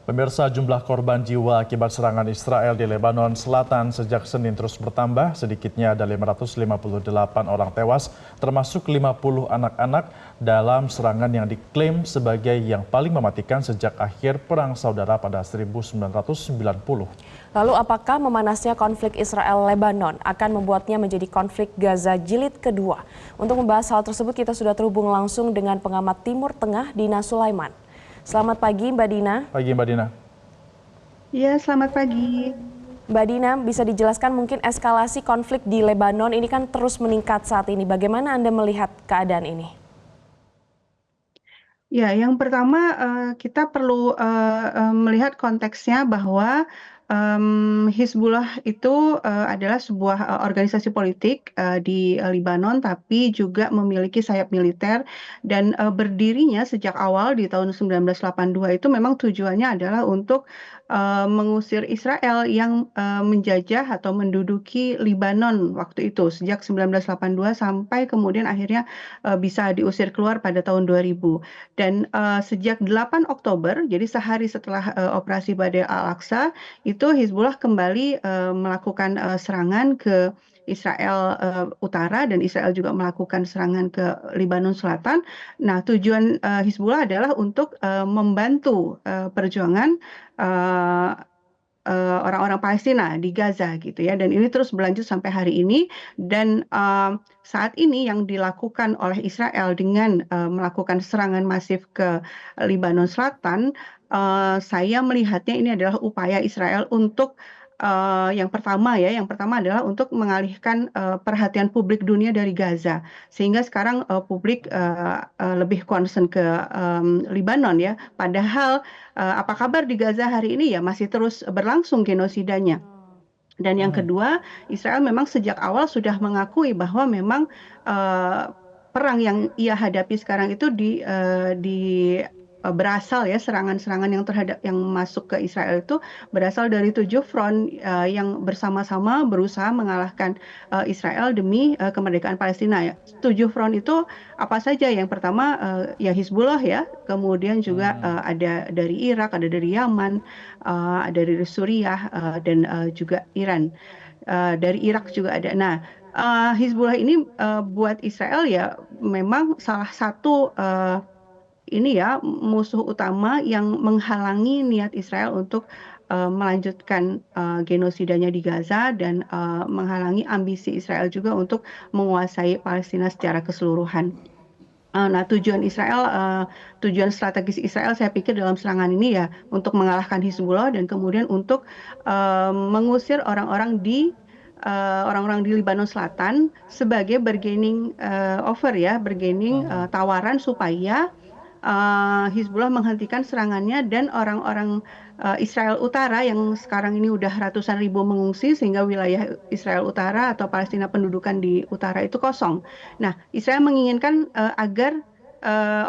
Pemirsa, jumlah korban jiwa akibat serangan Israel di Lebanon Selatan sejak Senin terus bertambah. Sedikitnya ada 558 orang tewas, termasuk 50 anak-anak dalam serangan yang diklaim sebagai yang paling mematikan sejak akhir Perang Saudara pada 1990. Lalu apakah memanasnya konflik Israel-Lebanon akan membuatnya menjadi konflik Gaza jilid kedua? Untuk membahas hal tersebut kita sudah terhubung langsung dengan pengamat Timur Tengah Dina Sulaiman. Selamat pagi Mbak Dina. Pagi Mbak Dina. Ya, selamat pagi. Mbak Dina, bisa dijelaskan mungkin eskalasi konflik di Lebanon ini kan terus meningkat saat ini. Bagaimana Anda melihat keadaan ini? Ya, yang pertama kita perlu melihat konteksnya bahwa Hizbullah itu adalah sebuah organisasi politik di Lebanon, tapi juga memiliki sayap militer dan berdirinya sejak awal di tahun 1982 itu memang tujuannya adalah untuk mengusir Israel yang menjajah atau menduduki Lebanon waktu itu sejak 1982 sampai kemudian akhirnya bisa diusir keluar pada tahun 2000. Dan sejak 8 Oktober, jadi sehari setelah operasi Badr al-Aqsa, itu Hizbullah kembali melakukan serangan ke Israel Utara dan Israel juga melakukan serangan ke Lebanon Selatan. Nah, tujuan Hizbullah adalah untuk membantu perjuangan orang-orang Palestina di Gaza gitu ya, dan ini terus berlanjut sampai hari ini. Dan saat ini yang dilakukan oleh Israel dengan melakukan serangan masif ke Lebanon Selatan, saya melihatnya ini adalah upaya Israel untuk yang pertama adalah untuk mengalihkan perhatian publik dunia dari Gaza, sehingga sekarang publik lebih concern ke Lebanon ya. Padahal apa kabar di Gaza hari ini ya masih terus berlangsung genosidanya. Dan yang kedua, Israel memang sejak awal sudah mengakui bahwa memang perang yang ia hadapi sekarang itu berasal ya, serangan-serangan yang masuk ke Israel itu berasal dari 7 front yang bersama-sama berusaha mengalahkan Israel demi kemerdekaan Palestina ya. 7 front itu apa saja? Yang pertama ya Hizbullah ya, kemudian juga ada dari Irak, ada dari Yaman, ada dari Suriah dan juga Iran. Dari Irak juga ada. Nah, Hizbullah ini buat Israel ya memang salah satu musuh utama yang menghalangi niat Israel untuk melanjutkan genosidanya di Gaza dan menghalangi ambisi Israel juga untuk menguasai Palestina secara keseluruhan. Nah, tujuan strategis Israel saya pikir dalam serangan ini ya untuk mengalahkan Hizbullah dan kemudian untuk mengusir orang-orang di Lebanon Selatan sebagai bargaining tawaran supaya Hizbullah menghentikan serangannya dan orang-orang Israel Utara yang sekarang ini udah ratusan ribu mengungsi sehingga wilayah Israel Utara atau Palestina pendudukan di utara itu kosong. Nah, Israel menginginkan agar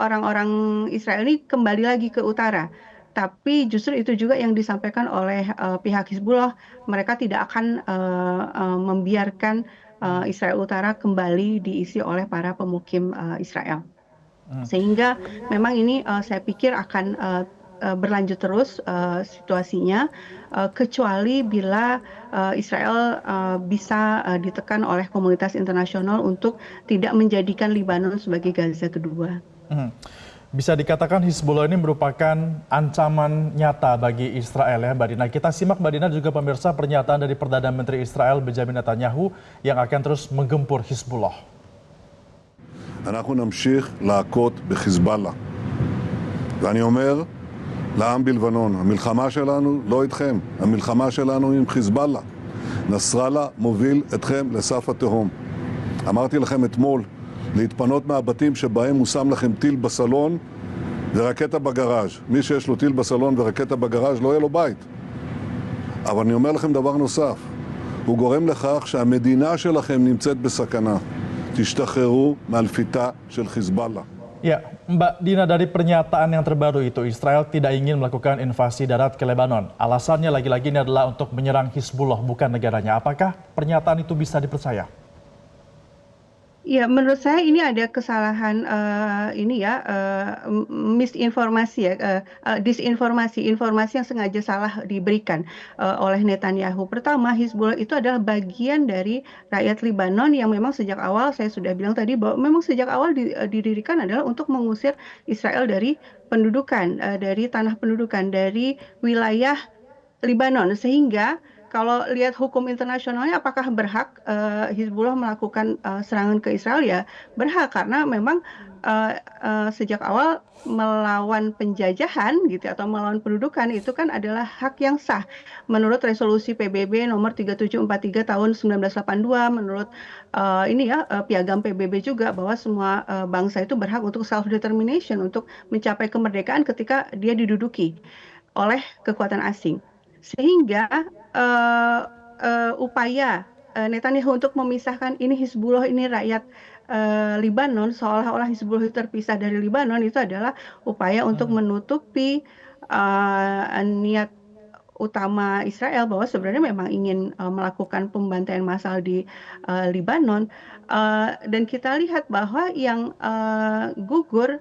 orang-orang Israel ini kembali lagi ke utara. Tapi justru itu juga yang disampaikan oleh pihak Hizbullah, mereka tidak akan membiarkan Israel Utara kembali diisi oleh para pemukim Israel. Sehingga memang ini saya pikir akan berlanjut terus situasinya, kecuali bila Israel bisa ditekan oleh komunitas internasional untuk tidak menjadikan Lebanon sebagai Gaza kedua. Bisa dikatakan Hizbullah ini merupakan ancaman nyata bagi Israel ya Mbak Dina. Kita simak Mbak Dina juga pemirsa pernyataan dari Perdana Menteri Israel Benjamin Netanyahu yang akan terus menggempur Hizbullah. אנחנו נמשיך להכות בחיזבאללה. ואני אומר לעם בלבנון, המלחמה שלנו לא איתכם, המלחמה שלנו עם חיזבאללה. נסראללה מוביל אתכם לסף התהום. אמרתי לכם אתמול להתפנות מהבתים שבהם הוא שם לכם טיל בסלון ורקטה בגראז'. מי שיש לו טיל בסלון ורקטה בגראז' לא יהיה לו בית. אבל אני אומר לכם דבר נוסף, הוא גורם לכך שהמדינה שלכם נמצאת בסכנה. תשתחררו מהלפיתה של חיזבאללה. Ya, Mbak Dina, dari pernyataan yang terbaru itu, Israel tidak ingin melakukan invasi darat ke Lebanon. Alasannya lagi-lagi ini adalah untuk menyerang Hizbullah, bukan negaranya. Apakah pernyataan itu bisa dipercaya? Ya, menurut saya ini ada kesalahan ini ya misinformasi ya, disinformasi, informasi yang sengaja salah diberikan oleh Netanyahu. Pertama, Hizbullah itu adalah bagian dari rakyat Libanon yang memang sejak awal saya sudah bilang tadi bahwa memang sejak awal didirikan adalah untuk mengusir Israel dari pendudukan, dari tanah pendudukan, dari wilayah Libanon. Sehingga kalau lihat hukum internasionalnya apakah berhak Hizbullah melakukan serangan ke Israel? Ya berhak, karena memang sejak awal melawan penjajahan gitu atau melawan pendudukan itu kan adalah hak yang sah menurut resolusi PBB nomor 3743 tahun 1982, menurut ini ya piagam PBB juga, bahwa semua bangsa itu berhak untuk self determination, untuk mencapai kemerdekaan ketika dia diduduki oleh kekuatan asing. Sehingga eh, upaya Netanyahu untuk memisahkan ini Hizbullah, ini rakyat Libanon, seolah-olah Hizbullah itu terpisah dari Libanon, itu adalah upaya untuk menutupi niat utama Israel bahwa sebenarnya memang ingin melakukan pembantaian massal di Libanon. Dan kita lihat bahwa yang gugur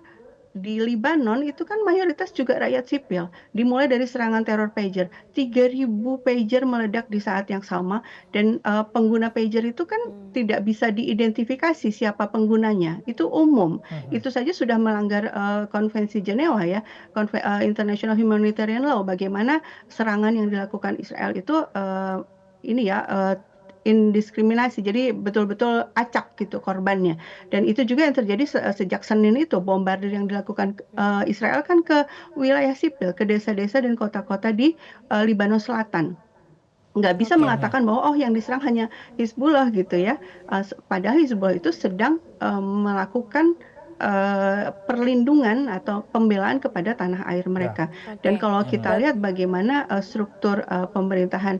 di Libanon itu kan mayoritas juga rakyat sipil. Dimulai dari serangan teror pager. 3.000 pager meledak di saat yang sama, dan pengguna pager itu kan tidak bisa diidentifikasi siapa penggunanya. Itu umum. Itu saja sudah melanggar konvensi Jenewa ya, International Humanitarian Law. Bagaimana serangan yang dilakukan Israel itu ini ya indiskriminasi, jadi betul-betul acak gitu korbannya. Dan itu juga yang terjadi sejak Senin itu, bombardir yang dilakukan Israel kan ke wilayah sipil, ke desa-desa dan kota-kota di Libanon Selatan. Nggak bisa Oke. mengatakan bahwa oh yang diserang hanya Hizbullah gitu ya. Padahal Hizbullah itu sedang melakukan perlindungan atau pembelaan kepada tanah air mereka. Dan Oke. kalau kita lihat bagaimana struktur pemerintahan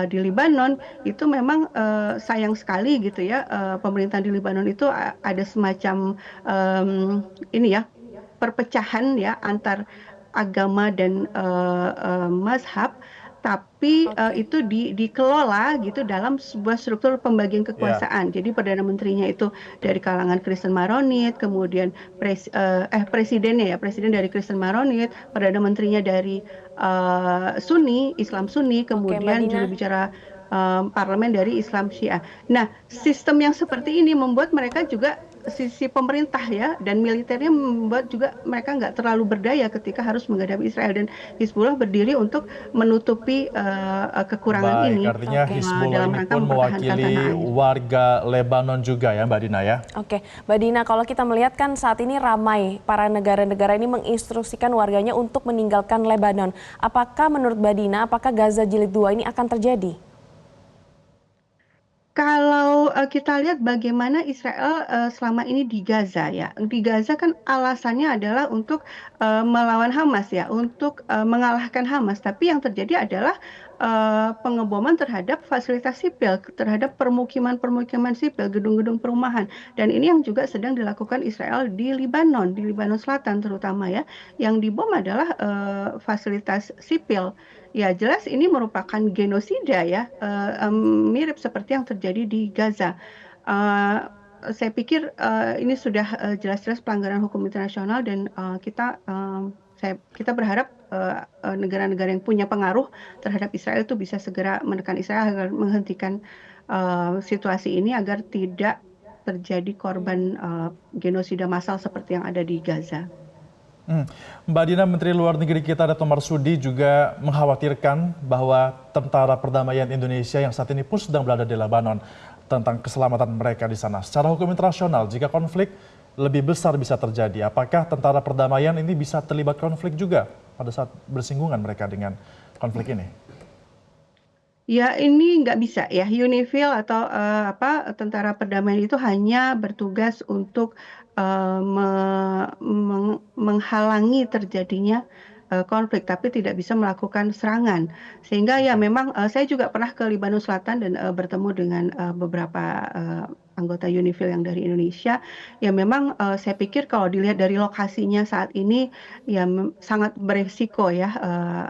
di Libanon, itu memang sayang sekali gitu ya, pemerintahan di Libanon itu ada semacam ini ya perpecahan ya antar agama dan mazhab, tapi itu dikelola gitu dalam sebuah struktur pembagian kekuasaan. Jadi perdana menterinya itu dari kalangan Kristen Maronit, kemudian presidennya ya, presiden dari Kristen Maronit, perdana menterinya dari Sunni, Islam Sunni, Oke, Mbak kemudian Dina. juru bicara parlemen dari Islam Syiah. Nah, sistem yang seperti ini membuat mereka juga, sisi pemerintah ya dan militernya, membuat juga mereka nggak terlalu berdaya ketika harus menghadapi Israel, dan Hizbullah berdiri untuk menutupi kekurangan Baik, ini artinya Hizbullah dalam ini rangka pun mempertahankan tanah mewakili air. warga Lebanon juga ya Mbak Dina ya? Oke, Mbak Dina, kalau kita melihat kan saat ini ramai para negara-negara ini menginstruksikan warganya untuk meninggalkan Lebanon. Apakah menurut Mbak Dina, apakah Gaza Jilid 2 ini akan terjadi? Kalau kita lihat bagaimana Israel selama ini di Gaza ya, di Gaza kan alasannya adalah untuk melawan Hamas ya, untuk mengalahkan Hamas. Tapi yang terjadi adalah pengeboman terhadap fasilitas sipil, terhadap permukiman-permukiman sipil, gedung-gedung perumahan. Dan ini yang juga sedang dilakukan Israel di Libanon Selatan terutama ya. Yang dibom adalah fasilitas sipil. Ya, jelas ini merupakan genosida ya, mirip seperti yang terjadi di Gaza. Eh, saya pikir ini sudah jelas-jelas pelanggaran hukum internasional, dan kita berharap negara-negara yang punya pengaruh terhadap Israel itu bisa segera menekan Israel agar menghentikan situasi ini agar tidak terjadi korban genosida massal seperti yang ada di Gaza. Mbak Dina, Menteri Luar Negeri kita Retno Marsudi juga mengkhawatirkan bahwa tentara perdamaian Indonesia yang saat ini pun sedang berada di Lebanon tentang keselamatan mereka di sana. Secara hukum internasional, jika konflik lebih besar bisa terjadi, apakah tentara perdamaian ini bisa terlibat konflik juga pada saat bersinggungan mereka dengan konflik ini? Ya, ini nggak bisa ya. UNIFIL atau tentara perdamaian itu hanya bertugas untuk menghalangi terjadinya konflik, tapi tidak bisa melakukan serangan. Sehingga ya memang saya juga pernah ke Libanon Selatan dan bertemu dengan beberapa anggota UNIFIL yang dari Indonesia. Ya memang saya pikir kalau dilihat dari lokasinya saat ini ya sangat beresiko ya.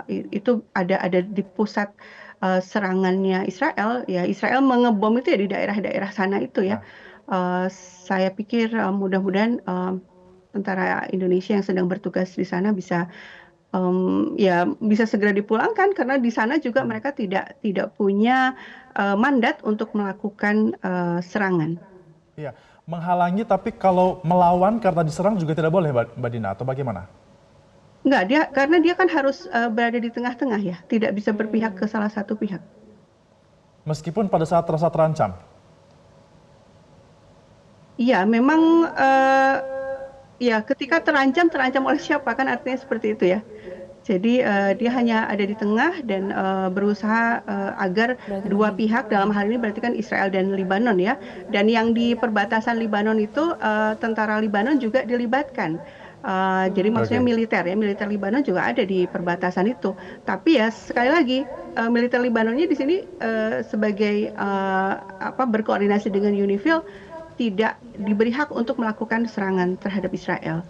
Itu ada di pusat serangannya Israel, ya Israel mengebom itu ya di daerah-daerah sana itu ya. Saya pikir mudah-mudahan tentara Indonesia yang sedang bertugas di sana bisa ya bisa segera dipulangkan karena di sana juga mereka tidak punya mandat untuk melakukan serangan. Iya, menghalangi tapi kalau melawan karena diserang juga tidak boleh, Mbak Dina, atau bagaimana? Enggak, karena dia kan harus berada di tengah-tengah ya, tidak bisa berpihak ke salah satu pihak. Meskipun pada saat terasa terancam. Iya, memang ya ketika terancam oleh siapa kan artinya seperti itu ya. Jadi dia hanya ada di tengah dan berusaha agar dua pihak, dalam hal ini berarti kan Israel dan Lebanon ya. Dan yang di perbatasan Lebanon itu tentara Lebanon juga dilibatkan. Jadi maksudnya Oke. militer ya, militer Lebanon juga ada di perbatasan itu. Tapi ya sekali lagi militer Lebanonnya di sini sebagai berkoordinasi dengan UNIFIL tidak diberi hak untuk melakukan serangan terhadap Israel.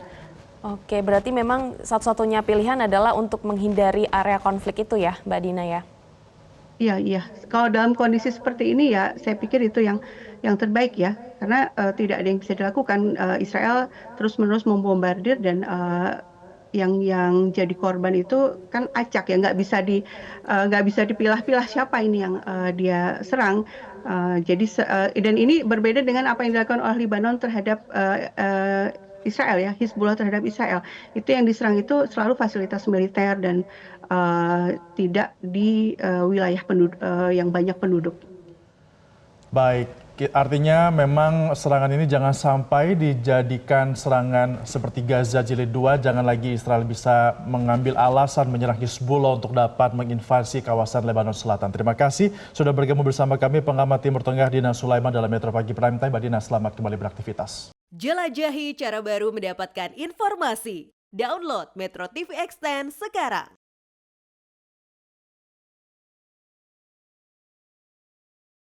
Oke, berarti memang satu-satunya pilihan adalah untuk menghindari area konflik itu ya, Mbak Dina ya? Iya. Kalau dalam kondisi seperti ini ya, saya pikir itu yang terbaik ya, karena tidak ada yang bisa dilakukan. Israel terus-menerus membombardir dan yang jadi korban itu kan acak ya, nggak bisa dipilah-pilah siapa ini yang dia serang. Dan ini berbeda dengan apa yang dilakukan oleh Lebanon terhadap Israel ya, Hizbullah terhadap Israel. Itu yang diserang itu selalu fasilitas militer dan tidak di wilayah yang banyak penduduk. Baik, artinya memang serangan ini jangan sampai dijadikan serangan seperti Gaza Jilid 2, jangan lagi Israel bisa mengambil alasan menyerang Hizbullah untuk dapat menginvasi kawasan Lebanon Selatan. Terima kasih sudah bergabung bersama kami pengamat Timur Tengah Dina Sulaiman dalam Metro Pagi Prime Time. Mbak Dina, selamat kembali beraktivitas. Jelajahi cara baru mendapatkan informasi. Download Metro TV Extend sekarang.